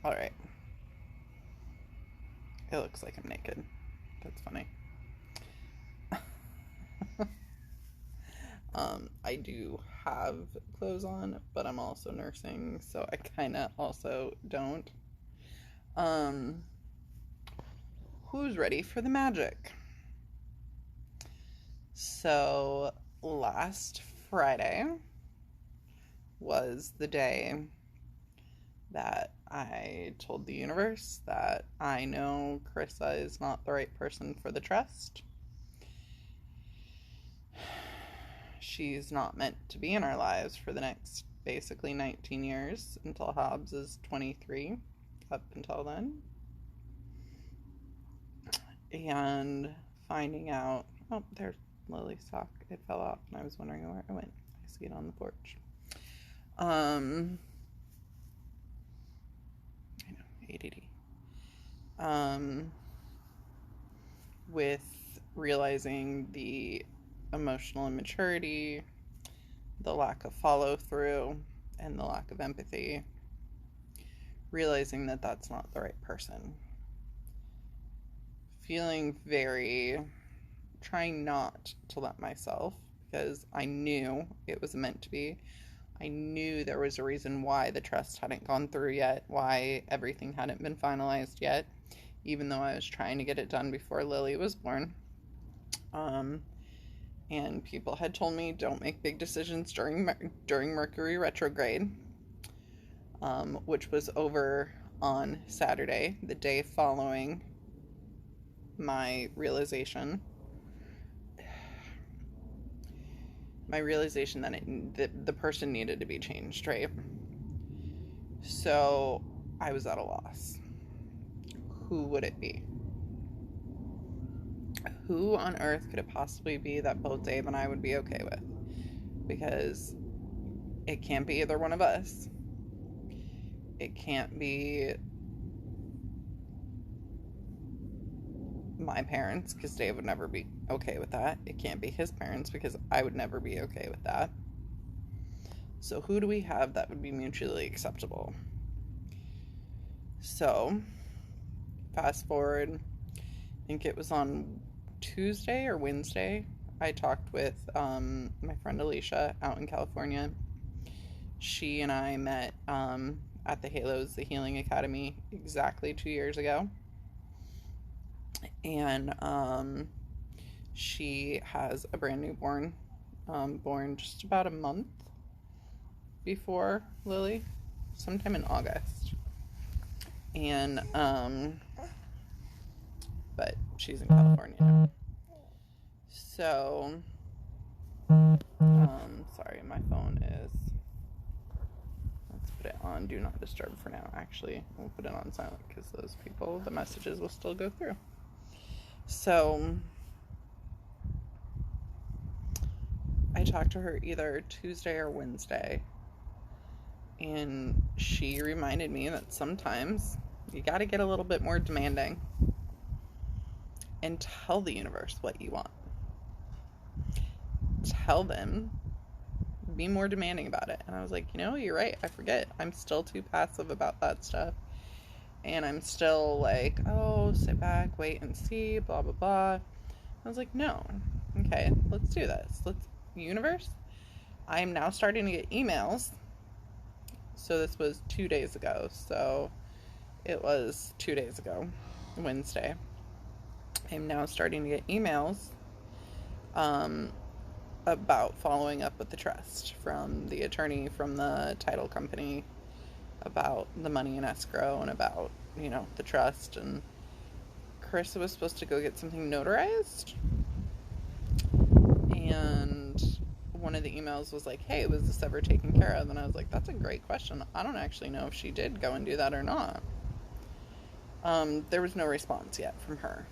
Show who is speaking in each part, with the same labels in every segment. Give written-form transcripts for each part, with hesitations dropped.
Speaker 1: Alright. It looks like I'm naked. That's funny. I do have clothes on, but I'm also nursing, so I kind of also don't. Um, who's ready for the magic? So, last Friday was the day that I told the universe that I know Carissa is not the right person for the trust. She's not meant to be in our lives for the next basically 19 years until Hobbs is 23, up until then. And finding out, oh, there's Lily's sock. It fell off and I was wondering where it went. I see it on the porch. I know, ADD. With realizing the emotional immaturity, the lack of follow through, and the lack of empathy, realizing that that's not the right person. Feeling trying not to let myself, because I knew it was meant to be. I knew there was a reason why the trust hadn't gone through yet, why everything hadn't been finalized yet, even though I was trying to get it done before Lily was born. And people had told me don't make big decisions during Mercury retrograde, which was over on Saturday, the day following my realization that the person needed to be changed, right? So I was at a loss. Who would it be? Who on earth could it possibly be that both Dave and I would be okay with? Because it can't be either one of us. It can't be my parents, because Dave would never be okay with that. It can't be his parents, because I would never be okay with that. So who do we have that would be mutually acceptable? So, fast forward, I think it was on Tuesday or Wednesday, I talked with my friend Alicia out in California. She and I met at the Halos, the Healing Academy, exactly 2 years ago. And she has a brand newborn, born just about a month before Lily, sometime in August. And but she's in California now. So sorry, my phone is, let's put it on do not disturb for now. Actually, we'll put it on silent because those people, the messages will still go through. So I talked to her either Tuesday or Wednesday, and she reminded me that sometimes you got to get a little bit more demanding and tell the universe what you want. Tell them, be more demanding about it. And I was like, you're right, I forget. I'm still too passive about that stuff. And I'm still like, oh, sit back, wait and see, blah, blah, blah. I was like, no. Okay, let's do this. Universe, I am now starting to get emails. So this was 2 days ago. So it was 2 days ago, Wednesday. I'm now starting to get emails about following up with the trust from the attorney from the title company about the money in escrow and about, the trust. And Carissa was supposed to go get something notarized. And one of the emails was like, hey, was this ever taken care of? And I was like, that's a great question. I don't actually know if she did go and do that or not. There was no response yet from her,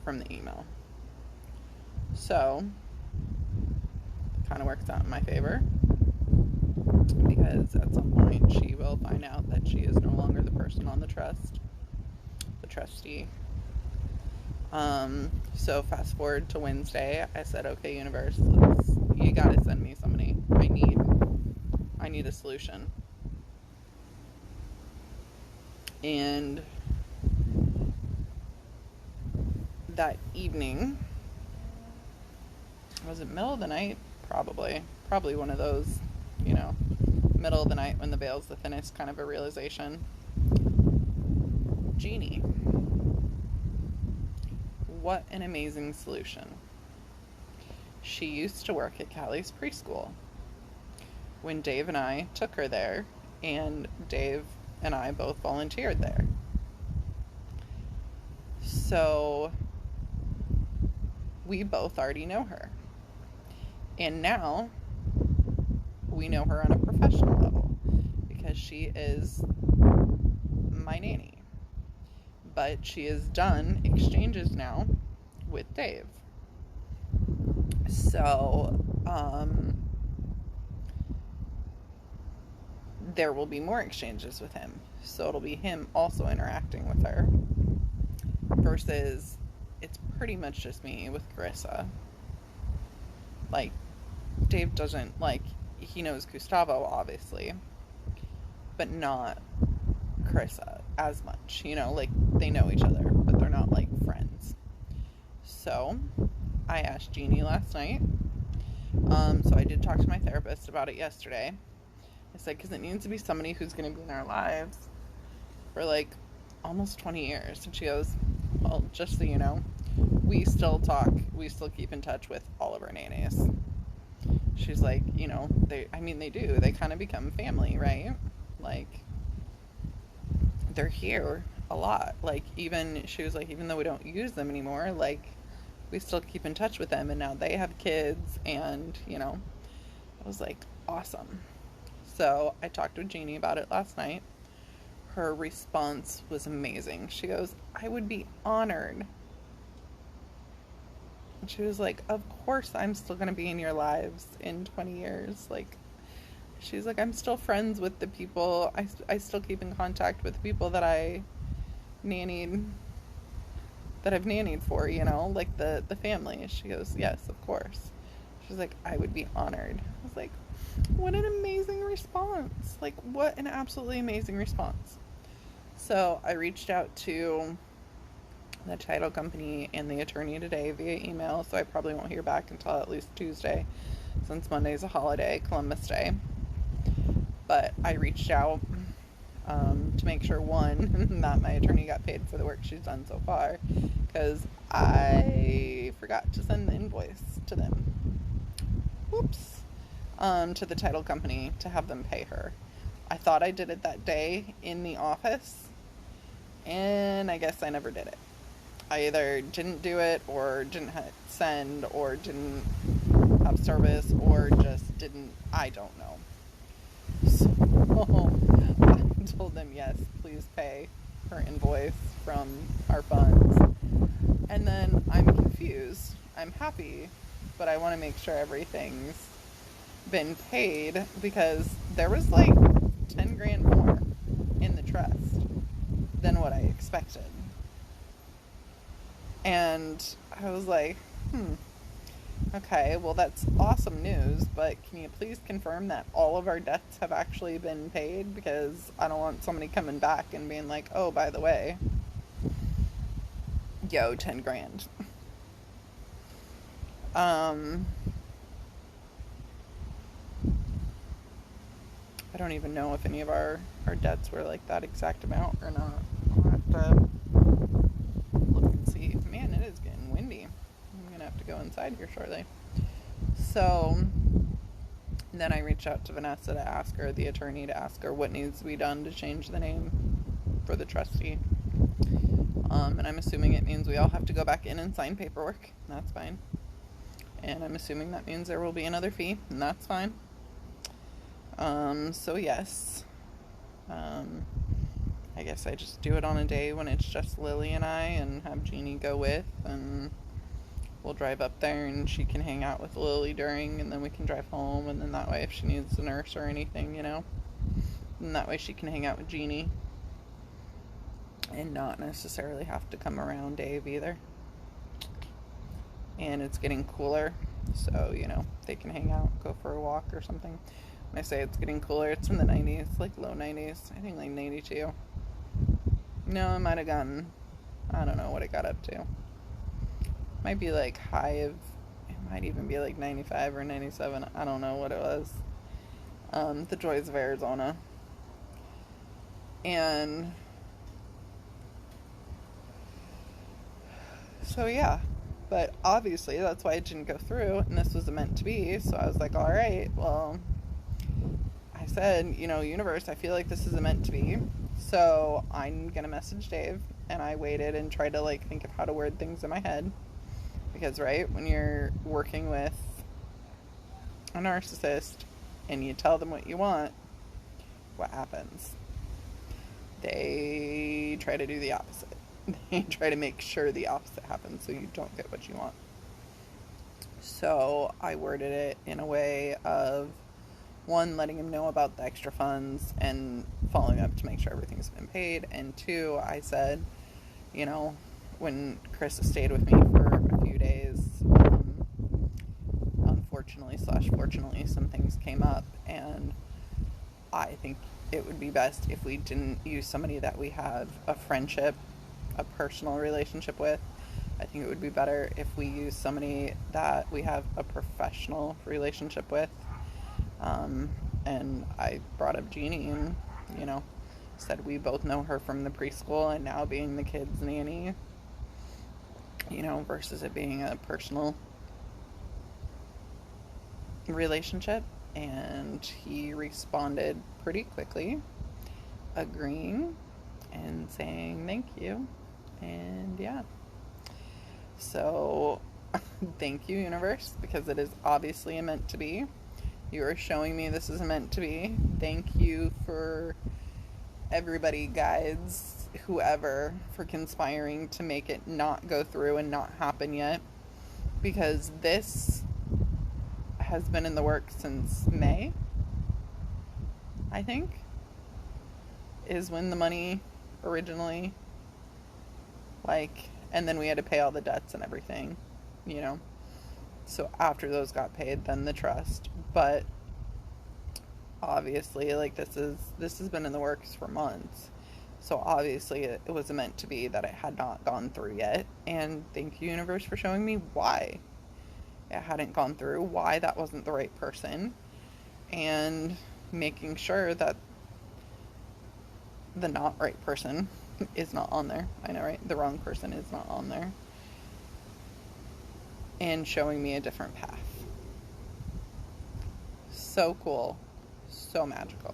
Speaker 1: from the email. So, it kind of works out in my favor, because at some point she will find out that she is no longer the person on the trust, the trustee. So fast forward to Wednesday, I said, okay, universe, you gotta send me somebody. I need a solution. And that evening, was it middle of the night? Probably one of those, middle of the night when the veil's the thinnest kind of a realization. Jeannie. What an amazing solution. She used to work at Callie's preschool. When Dave and I took her there, and Dave and I both volunteered there. So we both already know her. And now we know her on a professional level because she is my nanny. But she has done exchanges now with Dave. So, there will be more exchanges with him. So it'll be him also interacting with her. Versus, it's pretty much just me with Carissa. Like, Dave doesn't, he knows Gustavo, obviously. But not Carissa as much. They know each other, but they're not, friends. So, I asked Jeannie last night. So I did talk to my therapist about it yesterday. I said, because it needs to be somebody who's going to be in our lives for, almost 20 years. And she goes, well, just so you know, we still talk. We still keep in touch with all of our nannies. She's like, they do. They kind of become family, right? They're here a lot. She was like, even though we don't use them anymore, we still keep in touch with them. And now they have kids. And, I was like, awesome. So I talked with Jeannie about it last night. Her response was amazing. She goes, I would be honored. And she was like, of course I'm still going to be in your lives in 20 years. She's like, I'm still friends with the people. I still keep in contact with the people that I've nannied for, the family. She goes, yes, of course. She's like, I would be honored. I was like, what an amazing response. What an absolutely amazing response. So I reached out to the title company and the attorney today via email, so I probably won't hear back until at least Tuesday, since Monday's a holiday, Columbus Day. But I reached out to make sure, one, that my attorney got paid for the work she's done so far, because I forgot to send the invoice to them. Whoops. To the title company to have them pay her. I thought I did it that day in the office, and I guess I never did it. I either didn't do it, or didn't send, or didn't have service, or just didn't, I don't know. So I told them, yes, please pay her invoice from our funds. And then I'm confused. I'm happy, but I want to make sure everything's been paid, because there was 10 grand more in the trust than what I expected. And I was like, okay, well, that's awesome news, but can you please confirm that all of our debts have actually been paid? Because I don't want somebody coming back and being like, oh, by the way, 10 grand. I don't even know if any of our debts were that exact amount or not. I'll have to look and see. Man, it is getting windy. I'm going to have to go inside here shortly. So then I reached out to Vanessa to ask her, the attorney, to ask her what needs to be done to change the name for the trustee. And I'm assuming it means we all have to go back in and sign paperwork. That's fine. And I'm assuming that means there will be another fee, and that's fine. So yes, I guess I just do it on a day when it's just Lily and I, and have Jeannie go with, and we'll drive up there and she can hang out with Lily during, and then we can drive home, and then that way if she needs a nurse or anything, and that way she can hang out with Jeannie and not necessarily have to come around Dave either. And it's getting cooler, so, they can hang out, go for a walk or something. When I say it's getting cooler, it's in the 90s, low 90s, I think 92. No, it might have gotten, I don't know what it got up to. Might be like high of, it might even be like 95 or 97. I don't know what it was. The joys of Arizona. And so, yeah. But obviously, that's why it didn't go through, and this was meant to be. So I was like, all right, well, I said, universe, I feel like this is meant to be. So I'm going to message Dave. And I waited and tried to, like, think of how to word things in my head. Because, right, when you're working with a narcissist and you tell them what you want, what happens? They try to do the opposite. They try to make sure the opposite happens so you don't get what you want. So I worded it in a way of, one, letting him know about the extra funds and following up to make sure everything's been paid. And two, I said, when Chris stayed with me for a few days, unfortunately/fortunately, some things came up, and I think it would be best if we didn't use somebody that we have a friendship, a personal relationship with. I think it would be better if we use somebody that we have a professional relationship with. And I brought up Jeannie and, said we both know her from the preschool and now being the kid's nanny, versus it being a personal relationship. And he responded pretty quickly, agreeing and saying thank you. And yeah. So thank you, universe, because it is obviously meant to be. You are showing me this is meant to be. Thank you for everybody, guides, whoever, for conspiring to make it not go through and not happen yet. Because this has been in the works since May, I think, is when the money originally, and then we had to pay all the debts and everything, So after those got paid, then the trust. But obviously, this has been in the works for months. So obviously it was meant to be that it had not gone through yet. And thank you, universe, for showing me why it hadn't gone through, why that wasn't the right person, and making sure that the not right person is not on there. I know, right? The wrong person is not on there. And showing me a different path. So cool. So magical.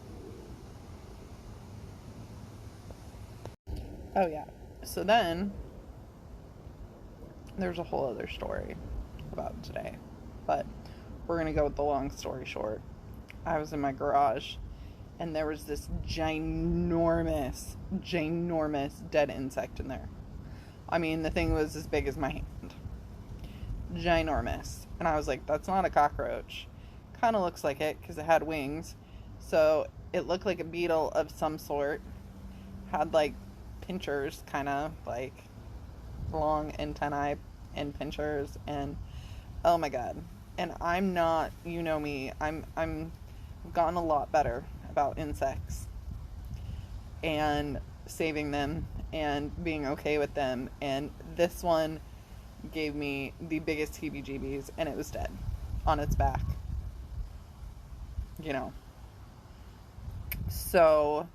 Speaker 1: Oh, yeah. So then, there's a whole other story about today. But we're going to go with the long story short. I was in my garage, and there was this ginormous dead insect in there. I mean, the thing was as big as my hand. Ginormous. And I was like, that's not a cockroach. Kind of looks like it because it had wings. So it looked like a beetle of some sort. Had like pinchers, kind of like long antennae and pinchers, and oh my god. And I'm not, you know me, I'm gotten a lot better about insects and saving them and being okay with them, and this one gave me the biggest heebie-jeebies, and it was dead on its back, so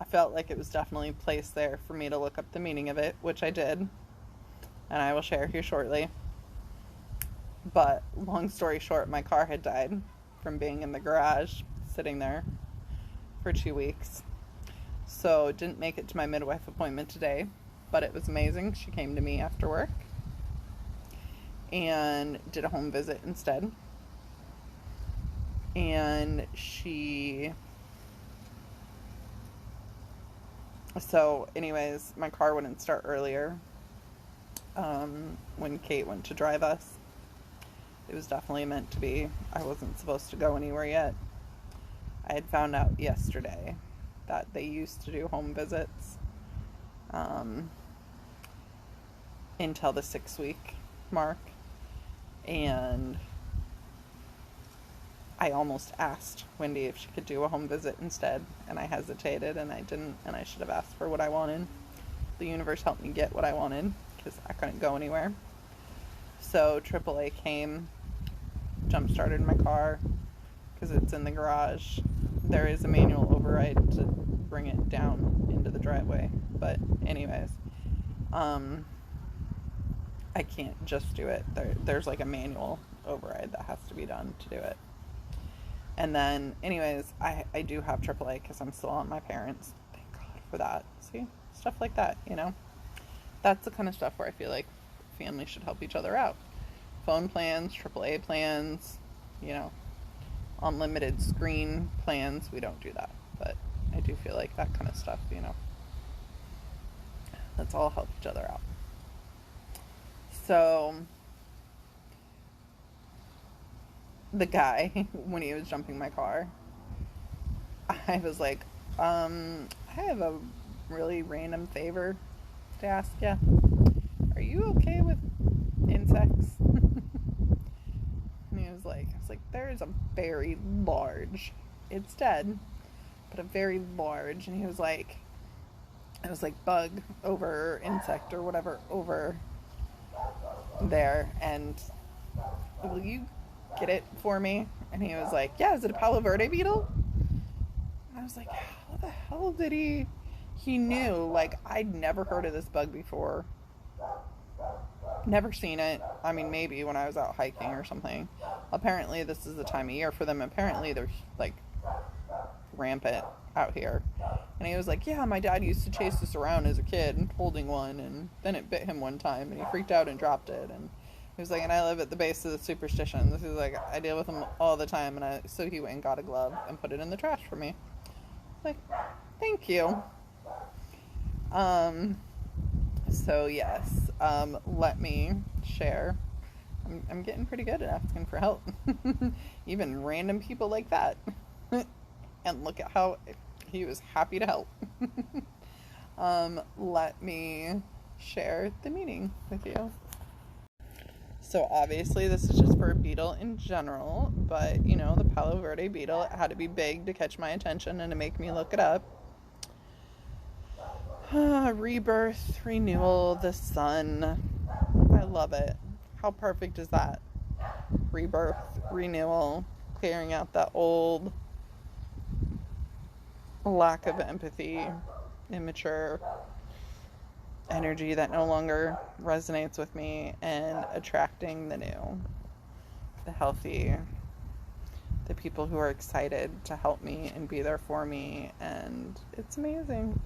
Speaker 1: I felt like it was definitely placed there for me to look up the meaning of it, which I did, and I will share here shortly. But long story short, my car had died from being in the garage sitting there for 2 weeks. So didn't make it to my midwife appointment today, but it was amazing. She came to me after work and did a home visit instead. And so anyways, my car wouldn't start earlier when Kate went to drive us. It was definitely meant to be. I wasn't supposed to go anywhere yet. I had found out yesterday that they used to do home visits until the 6-week mark. And I almost asked Wendy if she could do a home visit instead. And I hesitated, and I didn't. And I should have asked for what I wanted. the universe helped me get what I wanted because I couldn't go anywhere. So AAA came, jump started my car because it's in the garage. There is a manual override to bring it down into the driveway, but anyways, I can't just do it. There's like a manual override that has to be done to do it. And then, anyways, I do have AAA because I'm still on my parents. Thank God for that. See? Stuff like that, you know? That's the kind of stuff where I feel like families should help each other out. Phone plans, AAA plans, you know, unlimited screen plans. We don't do that. But I do feel like that kind of stuff, you know, let's all help each other out. So the guy, when he was jumping my car, I was like, I have a really random favor to ask you. Are you okay with insects? And he was like, I was like, there's a very large, it's dead, but a very large, and he was like, it was like bug over insect or whatever over there, and will you get it for me? And he was like, yeah, is it a Palo Verde beetle? And I was like, how the hell did he knew, like, I'd never heard of this bug before, never seen it. I mean, maybe when I was out hiking or something. Apparently this is the time of year for them. Apparently they're like rampant out here. And he was like, yeah, my dad used to chase this around as a kid holding one, and then it bit him one time and he freaked out and dropped it. And he was like, and I live at the base of the superstition. This is like, I deal with them all the time. And so he went and got a glove and put it in the trash for me. Like, thank you. So yes, let me share. I'm getting pretty good at asking for help. Even random people like that. And look at how he was happy to help. Let me share the meaning with you. So obviously this is just for a beetle in general, but you know, the Palo Verde beetle, it had to be big to catch my attention and to make me look it up. Rebirth, renewal, the sun. I love it. How perfect is that? Rebirth, renewal, clearing out that old lack of empathy, immature energy that no longer resonates with me, and attracting the new, the healthy, the people who are excited to help me and be there for me, and it's amazing.